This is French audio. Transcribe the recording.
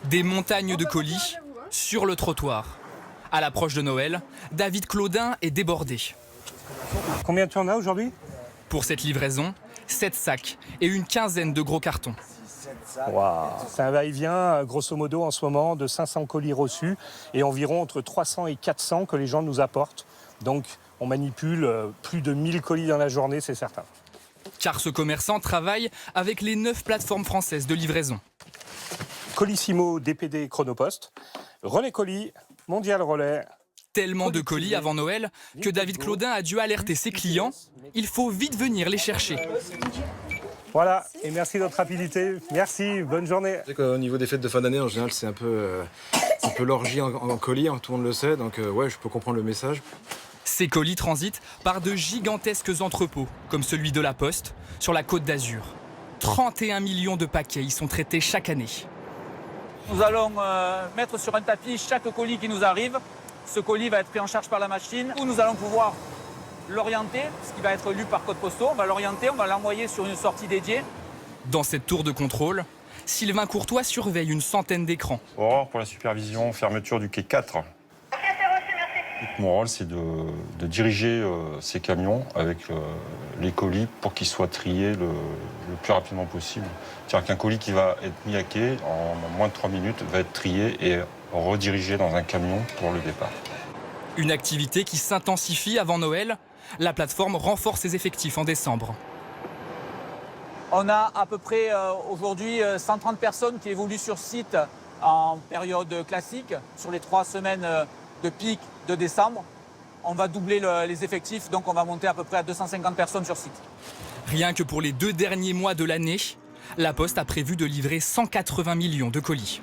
Des montagnes de colis sur le trottoir. À l'approche de Noël, David Claudin est débordé. Combien tu en as aujourd'hui? Pour cette livraison, 7 sacs et une quinzaine de gros cartons. Wow. C'est un va-et-vient, grosso modo, en ce moment, de 500 colis reçus et environ entre 300 et 400 que les gens nous apportent. Donc, on manipule plus de 1000 colis dans la journée, c'est certain. Car ce commerçant travaille avec les 9 plateformes françaises de livraison. Colissimo, DPD, Chronopost, Relais Colis, Mondial Relais. Tellement de colis avant Noël que David Claudin a dû alerter ses clients. Il faut vite venir les chercher. Voilà, et merci de votre rapidité. Merci, bonne journée. Au niveau des fêtes de fin d'année, en général, c'est un peu l'orgie en colis, tout le monde le sait, donc ouais, je peux comprendre le message. Ces colis transitent par de gigantesques entrepôts, comme celui de la Poste, sur la Côte d'Azur. 31 millions de paquets y sont traités chaque année. Nous allons mettre sur un tapis chaque colis qui nous arrive. Ce colis va être pris en charge par la machine, où nous allons pouvoir l'orienter, ce qui va être lu par code postaux. On va l'orienter, on va l'envoyer sur une sortie dédiée. Dans cette tour de contrôle, Sylvain Courtois surveille une centaine d'écrans. Aurore pour la supervision, fermeture du quai 4. Mon rôle, c'est de diriger ces camions avec les colis pour qu'ils soient triés le plus rapidement possible. C'est-à-dire qu'un colis qui va être mis à quai en moins de 3 minutes va être trié et redirigé dans un camion pour le départ. Une activité qui s'intensifie avant Noël. La plateforme renforce ses effectifs en décembre. On a à peu près aujourd'hui 130 personnes qui évoluent sur site en période classique. Sur les 3 semaines de pic de décembre, on va doubler les effectifs, donc on va monter à peu près à 250 personnes sur site. Rien que pour les 2 derniers mois de l'année, la Poste a prévu de livrer 180 millions de colis.